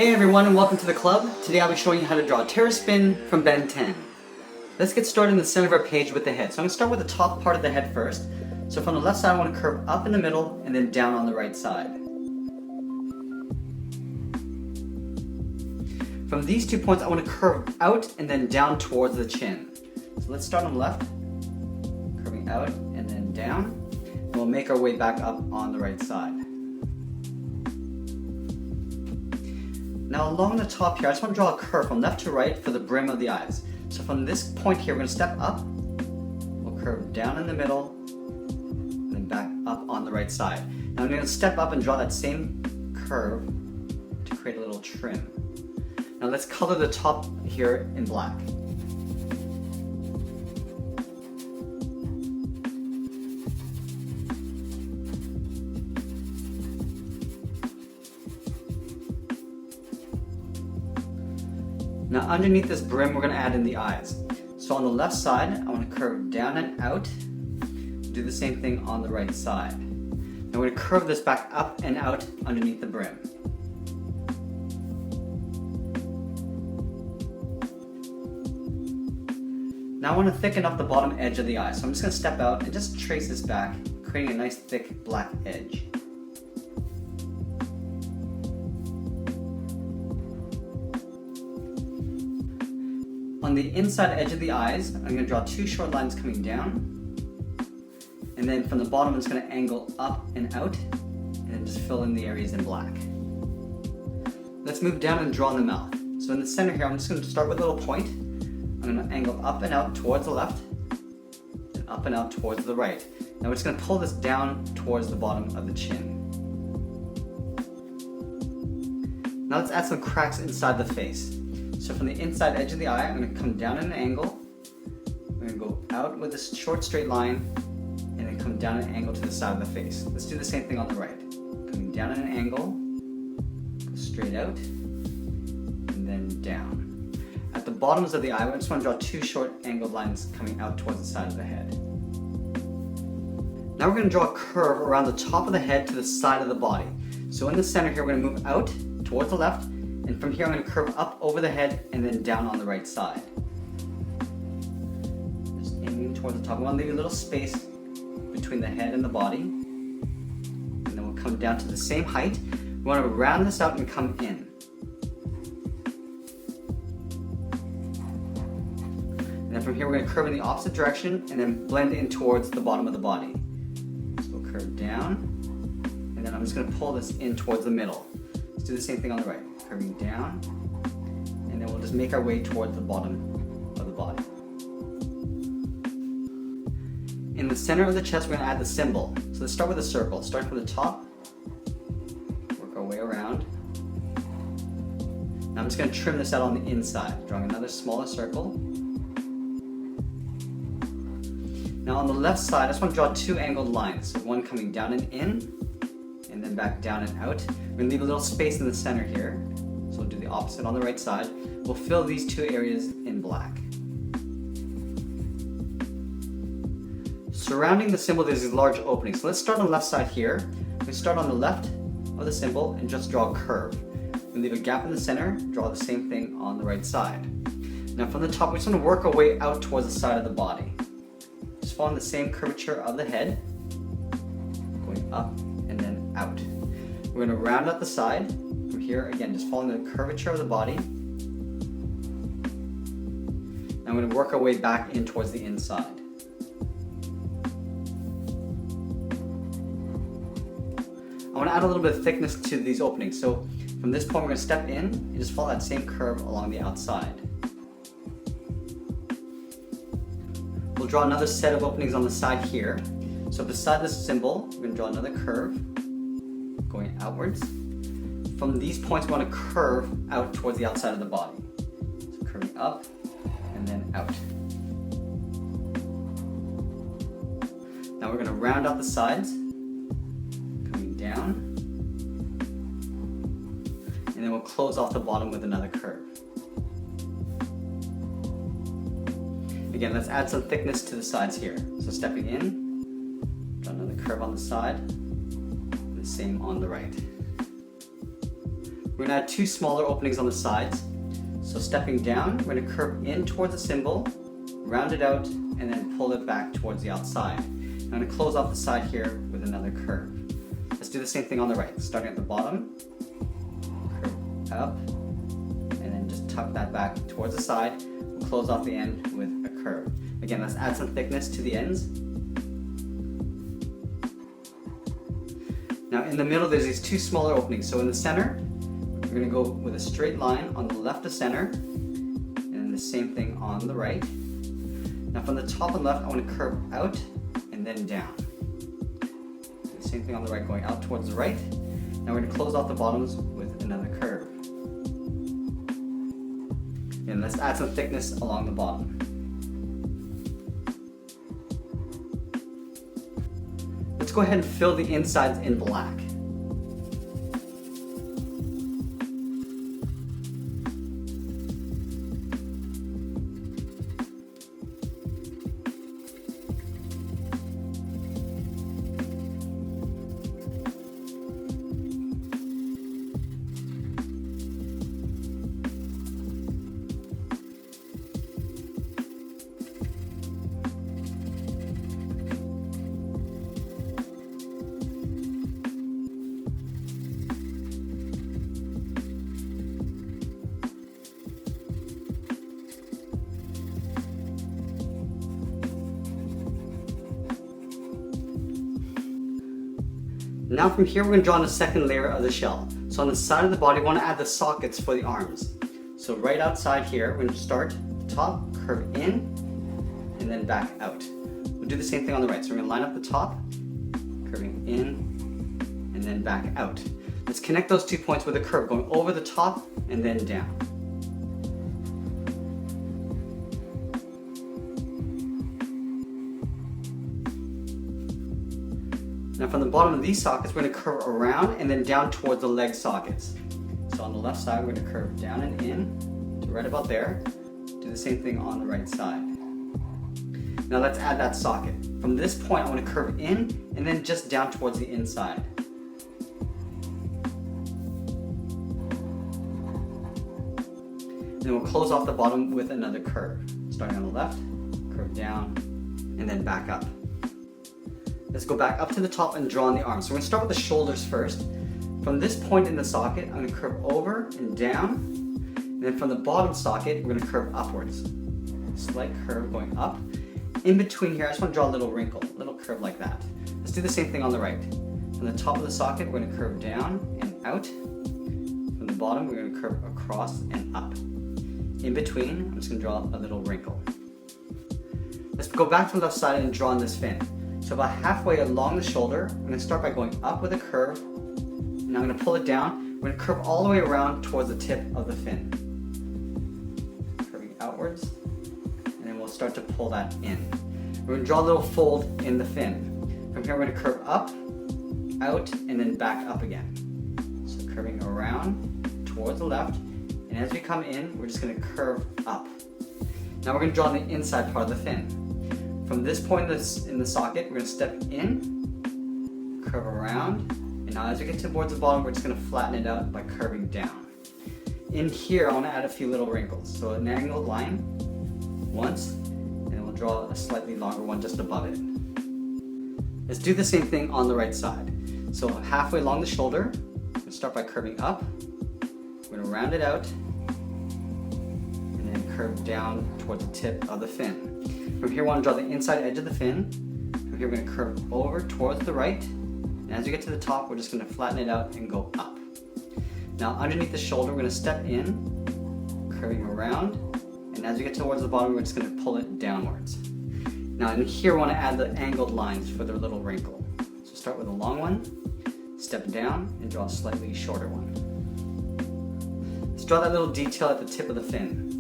Hey everyone, and welcome to the club. Today I'll be showing you how to draw Terraspin from Ben 10. Let's get started in the center of our page with the head. So I'm going to start with the top part of the head first. So from the left side I want to curve up in the middle and then down on the right side. From these 2 points I want to curve out and then down towards the chin. So let's start on the left, curving out and then down, and we'll make our way back up on the right side. Now along the top here, I just want to draw a curve from left to right for the brim of the eyes. So from this point here, we're going to step up, we'll curve down in the middle, and then back up on the right side. Now I'm going to step up and draw that same curve to create a little trim. Now let's color the top here in black. Now underneath this brim, we're going to add in the eyes. So on the left side, I want to curve down and out. Do the same thing on the right side. Now we're going to curve this back up and out underneath the brim. Now I want to thicken up the bottom edge of the eye. So I'm just going to step out and just trace this back, creating a nice thick black edge. On the inside edge of the eyes, I'm going to draw 2 short lines coming down, and then from the bottom I'm just going to angle up and out, and then just fill in the areas in black. Let's move down and draw in the mouth. So in the center here, I'm just going to start with a little point. I'm going to angle up and out towards the left, and up and out towards the right. Now we're just going to pull this down towards the bottom of the chin. Now let's add some cracks inside the face. So from the inside edge of the eye, I'm going to come down at an angle. I'm going to go out with this short straight line, and then come down at an angle to the side of the face. Let's do the same thing on the right. Coming down at an angle, go straight out, and then down. At the bottoms of the eye, I just want to draw 2 short angled lines coming out towards the side of the head. Now we're going to draw a curve around the top of the head to the side of the body. So in the center here, we're going to move out towards the left, and from here I'm going to curve up over the head and then down on the right side. Just aiming towards the top. We want to leave a little space between the head and the body. And then we'll come down to the same height. We want to round this out and come in. And then from here we're going to curve in the opposite direction and then blend in towards the bottom of the body. So we'll curve down, and then I'm just going to pull this in towards the middle. Let's do the same thing on the right. Curving down, and then we'll just make our way towards the bottom of the body. In the center of the chest, we're going to add the symbol. So let's start with a circle. Starting from the top, work our way around. Now I'm just going to trim this out on the inside, drawing another smaller circle. Now on the left side, I just want to draw 2 angled lines. So one coming down and in, and then back down and out. We're going to leave a little space in the center here. So we'll do the opposite on the right side. We'll fill these 2 areas in black. Surrounding the symbol, there's these large openings. So let's start on the left side here. We start on the left of the symbol and just draw a curve. We leave a gap in the center, draw the same thing on the right side. Now from the top, we just want to work our way out towards the side of the body. Just following the same curvature of the head, going up and then out. We're going to round out the side. From here, again, just following the curvature of the body. Now I'm going to work our way back in towards the inside. I want to add a little bit of thickness to these openings. So from this point, we're going to step in and just follow that same curve along the outside. We'll draw another set of openings on the side here. So beside this symbol, we're going to draw another curve going outwards. From these points, we want to curve out towards the outside of the body. So curving up and then out. Now we're going to round out the sides, coming down, and then we'll close off the bottom with another curve. Again, let's add some thickness to the sides here. So stepping in, draw another curve on the side, and the same on the right. We're gonna add two smaller openings on the sides. So stepping down, we're gonna curve in towards the symbol, round it out, and then pull it back towards the outside. I'm gonna close off the side here with another curve. Let's do the same thing on the right. Starting at the bottom, curve up, and then just tuck that back towards the side. We'll close off the end with a curve. Again, let's add some thickness to the ends. Now in the middle, there's these two smaller openings. So in the center, we're gonna go with a straight line on the left of center, and then the same thing on the right. Now from the top and left, I want to curve out and then down. The same thing on the right, going out towards the right. Now we're going to close off the bottoms with another curve. And let's add some thickness along the bottom. Let's go ahead and fill the insides in black. Now from here, we're going to draw on a second layer of the shell. So on the side of the body, we want to add the sockets for the arms. So right outside here, we're going to start at the top, curve in, and then back out. We'll do the same thing on the right. So we're going to line up the top, curving in, and then back out. Let's connect those 2 points with a curve going over the top and then down. Now from the bottom of these sockets, we're going to curve around and then down towards the leg sockets. So on the left side, we're going to curve down and in to right about there. Do the same thing on the right side. Now let's add that socket. From this point, I want to curve in and then just down towards the inside. Then we'll close off the bottom with another curve. Starting on the left, curve down, and then back up. Let's go back up to the top and draw on the arms. So we're going to start with the shoulders first. From this point in the socket, I'm going to curve over and down. And then from the bottom socket, we're going to curve upwards. Slight curve going up. In between here, I just want to draw a little wrinkle, a little curve like that. Let's do the same thing on the right. From the top of the socket, we're going to curve down and out. From the bottom, we're going to curve across and up. In between, I'm just going to draw a little wrinkle. Let's go back to the left side and draw on this fin. So about halfway along the shoulder, I'm going to start by going up with a curve, and I'm going to pull it down. We're going to curve all the way around towards the tip of the fin. Curving outwards, and then we'll start to pull that in. We're going to draw a little fold in the fin. From here, we're going to curve up, out, and then back up again. So curving around towards the left, and as we come in, we're just going to curve up. Now we're going to draw on the inside part of the fin. From this point in the socket, we're going to step in, curve around, and now as we get towards the bottom, we're just going to flatten it out by curving down. In here, I want to add a few little wrinkles. So an angled line once, and then we'll draw a slightly longer one just above it. Let's do the same thing on the right side. So halfway along the shoulder, we'll start by curving up. We're going to round it out, and then curve down towards the tip of the fin. From here, I want to draw the inside edge of the fin. From here, we're going to curve over towards the right. And as we get to the top, we're just going to flatten it out and go up. Now, underneath the shoulder, we're going to step in, curving around. And as we get towards the bottom, we're just going to pull it downwards. Now, in here, we want to add the angled lines for the little wrinkle. So start with a long one, step down, and draw a slightly shorter one. Let's draw that little detail at the tip of the fin.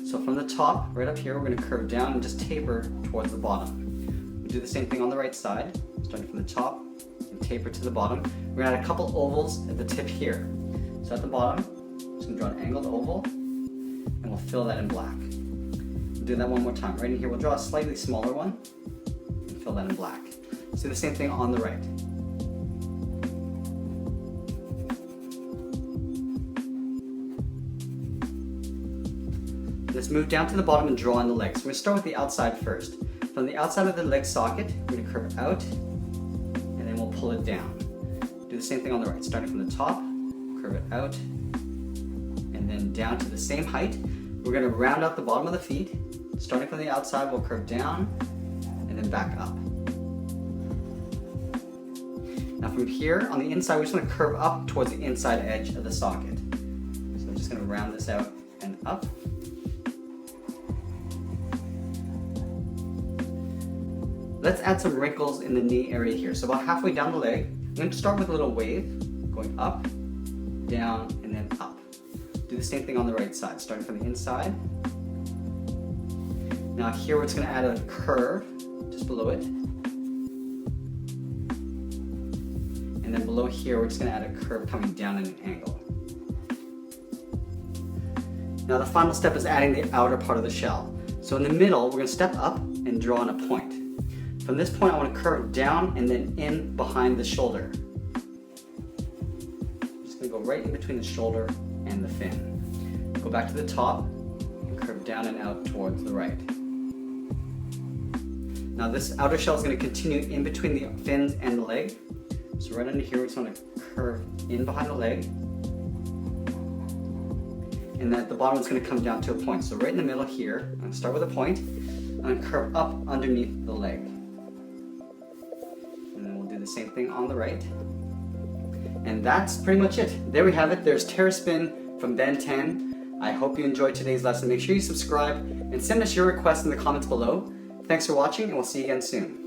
So from the top, right up here, we're going to curve down and just taper towards the bottom. We do the same thing on the right side, starting from the top and taper to the bottom. We're going to add a couple ovals at the tip here. So at the bottom, I'm just going to draw an angled oval, and we'll fill that in black. We'll do that one more time. Right in here, we'll draw a slightly smaller one, and fill that in black. Let's do the same thing on the right. let's move down to the bottom and draw on the legs. We're going to start with the outside first. From the outside of the leg socket, we're going to curve out, and then we'll pull it down. Do the same thing on the right, starting from the top, curve it out, and then down to the same height. We're going to round out the bottom of the feet. Starting from the outside, we'll curve down, and then back up. Now from here, on the inside, we're just going to curve up towards the inside edge of the socket. So I'm just going to round this out and up. Let's add some wrinkles in the knee area here. So about halfway down the leg, I'm going to start with a little wave, going up, down, and then up. Do the same thing on the right side, starting from the inside. Now here we're just going to add a curve just below it. And then below here we're just going to add a curve coming down at an angle. Now the final step is adding the outer part of the shell. So in the middle we're going to step up and draw on a point. From this point I want to curve down and then in behind the shoulder. I'm just going to go right in between the shoulder and the fin. Go back to the top and curve down and out towards the right. Now this outer shell is going to continue in between the fins and the leg. So right under here we just want to curve in behind the leg. And then at the bottom it's going to come down to a point. So right in the middle here, I'm going to start with a point. I'm going to curve up underneath the leg. And then we'll do the same thing on the right. And that's pretty much it. There we have it. There's Terraspin from Ben 10. I hope you enjoyed today's lesson. Make sure you subscribe and send us your requests in the comments below. Thanks for watching, and we'll see you again soon.